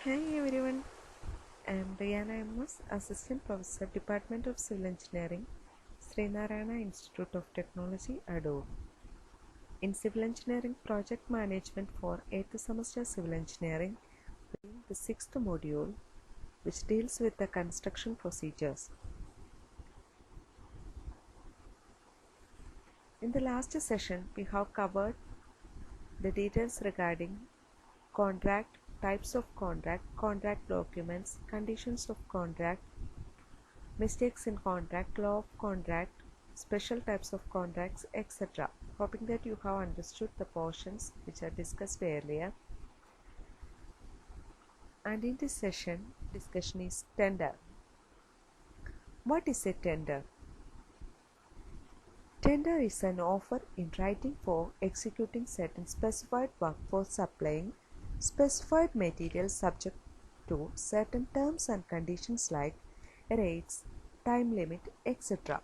Hi everyone, I am Rihanna MS, Assistant Professor, Department of Civil Engineering, Srinarayana Institute of Technology, Adoor. In Civil Engineering Project Management for 8th Semester Civil Engineering, the 6th module, which deals with the construction procedures. In the last session, we have covered the details regarding contract, types of contract, contract documents, conditions of contract, mistakes in contract, law of contract, special types of contracts, etc. Hoping that you have understood the portions which are discussed earlier. And in this session, discussion is tender. What is a tender? Tender is an offer in writing for executing certain specified work for supplying specified materials subject to certain terms and conditions like rates, time limit, etc.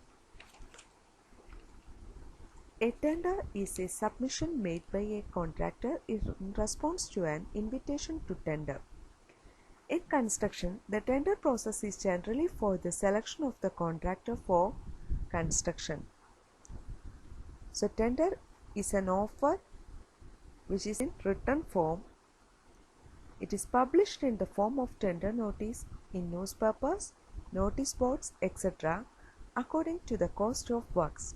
A tender is a submission made by a contractor in response to an invitation to tender. In construction, the tender process is generally for the selection of the contractor for construction. So, tender is an offer which is in written form. It is published in the form of tender notice in newspapers, notice boards, etc. according to the cost of works.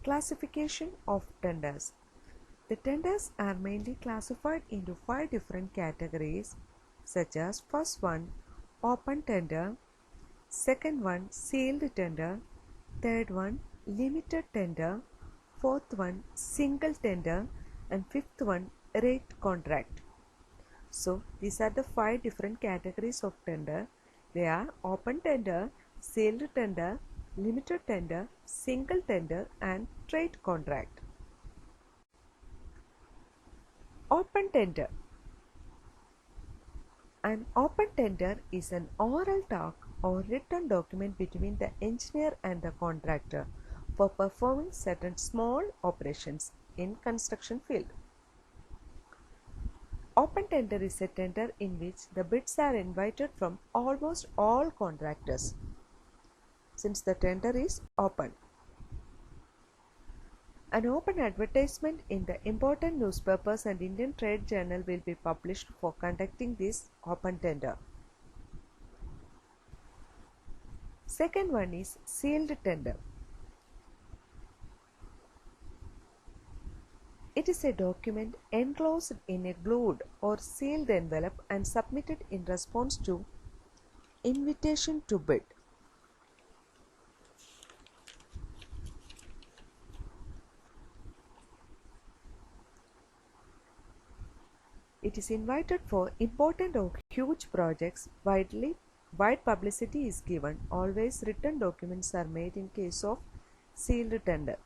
Classification of tenders. The tenders are mainly classified into 5 different categories, such as first one, open tender, second one, sealed tender, third one, limited tender, fourth one, single tender, and fifth one, rate contract. So these are the 5 different categories of tender. They are open tender, sealed tender, limited tender, single tender, and trade contract. Open tender. An open tender is an oral talk or written document between the engineer and the contractor for performing certain small operations in construction field. Open tender is a tender in which the bids are invited from almost all contractors, since the tender is open. An open advertisement in the important newspapers and Indian trade journal will be published for conducting this open tender. Second one is sealed tender. It is a document enclosed in a glued or sealed envelope and submitted in response to invitation to bid. It is invited for important or huge projects. Wide publicity is given. Always written documents are made in case of sealed tender.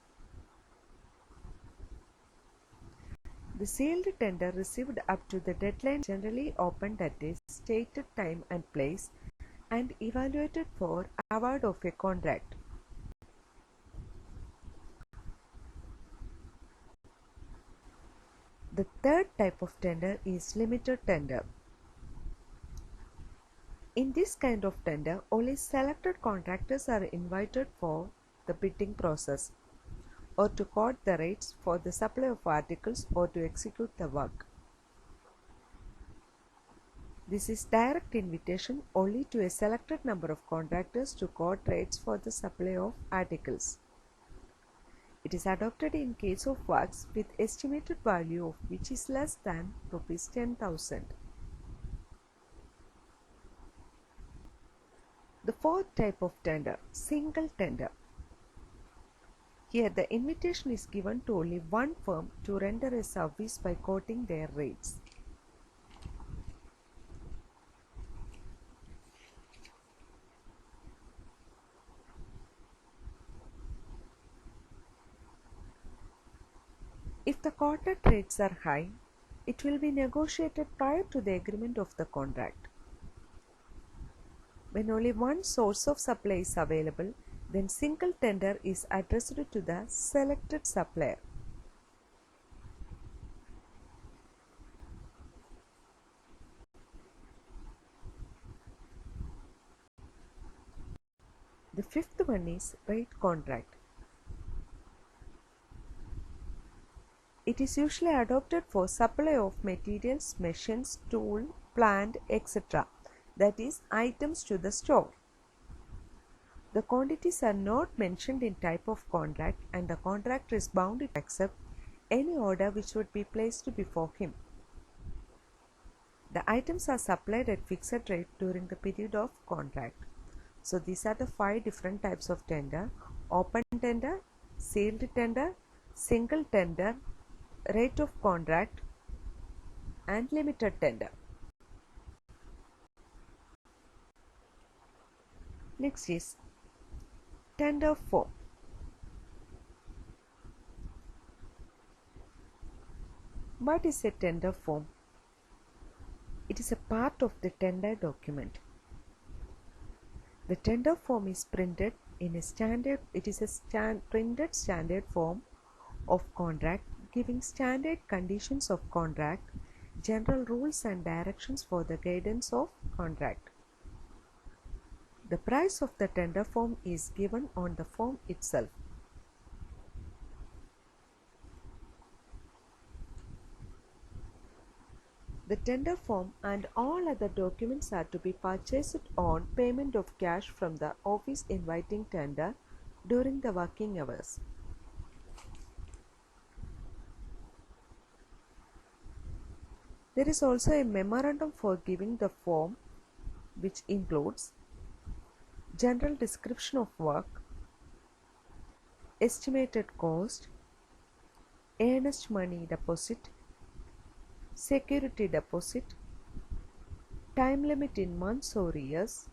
The sealed tender received up to the deadline generally opened at a stated time and place and evaluated for award of a contract. The third type of tender is limited tender. In this kind of tender, only selected contractors are invited for the bidding process, or to quote the rates for the supply of articles or to execute the work. This is direct invitation only to a selected number of contractors to quote rates for the supply of articles. It is adopted in case of works with estimated value of which is less than Rs 10,000. The fourth type of tender, single tender. Here the invitation is given to only one firm to render a service by quoting their rates. If the contract rates are high, it will be negotiated prior to the agreement of the contract. When only one source of supply is available, then single tender is addressed to the selected supplier. The fifth one is rate contract. It is usually adopted for supply of materials, machines, tool, plant, etc. That is, items to the store. The quantities are not mentioned in type of contract and the contractor is bound to accept any order which would be placed before him. The items are supplied at fixed rate during the period of contract. So these are the 5 different types of tender: open tender, sealed tender, single tender, rate of contract, and limited tender. Next is tender form. What is a tender form? It is a part of the tender document. The tender form is printed in a standard. It is a printed standard form of contract giving standard conditions of contract, general rules and directions for the guidance of contract. The price of the tender form is given on the form itself. The tender form and all other documents are to be purchased on payment of cash from the office inviting tender during the working hours. There is also a memorandum for giving the form, which includes general description of work, estimated cost, earnest money deposit, security deposit, time limit in months or years,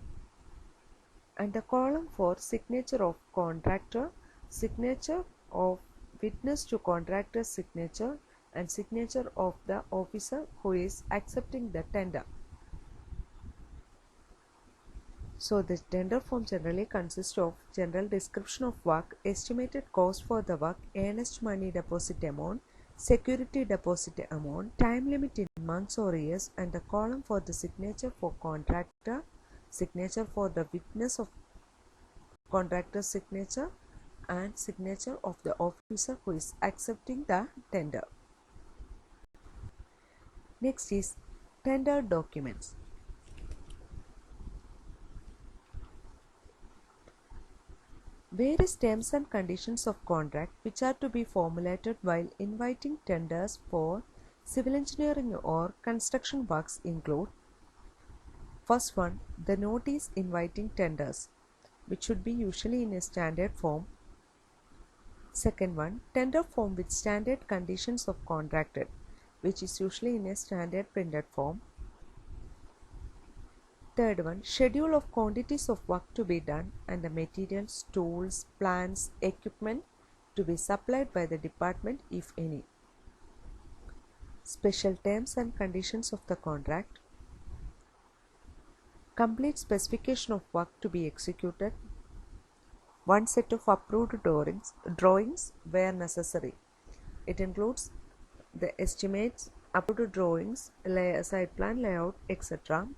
and the column for signature of contractor, signature of witness to contractor's signature, and signature of the officer who is accepting the tender. So the tender form generally consists of general description of work, estimated cost for the work, earnest money deposit amount, security deposit amount, time limit in months or years, and the column for the signature for contractor, signature for the witness of contractor's signature, and signature of the officer who is accepting the tender. Next is tender documents. Various terms and conditions of contract which are to be formulated while inviting tenders for civil engineering or construction works include: first one, the notice inviting tenders, which should be usually in a standard form. Second one, tender form with standard conditions of contracted, which is usually in a standard printed form. Third one, schedule of quantities of work to be done and the materials, tools, plants, equipment to be supplied by the department if any. Special terms and conditions of the contract. Complete specification of work to be executed. One set of approved drawings where necessary. It includes the estimates, approved drawings, site plan layout, etc.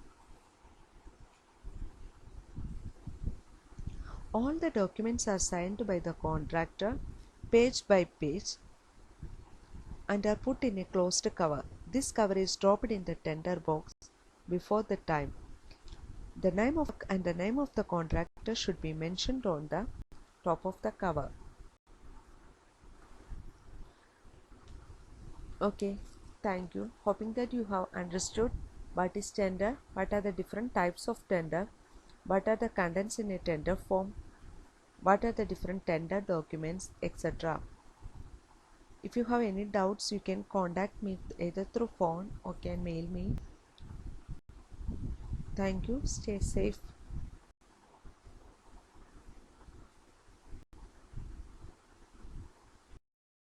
All the documents are signed by the contractor page by page and are put in a closed cover. This cover is dropped in the tender box before the time. The name of the contractor should be mentioned on the top of the cover. Okay, thank you. Hoping that you have understood what is tender, what are the different types of tender, what are the contents in a tender form, what are the different tender documents, etc. If you have any doubts, you can contact me either through phone or can mail me. Thank you. Stay safe.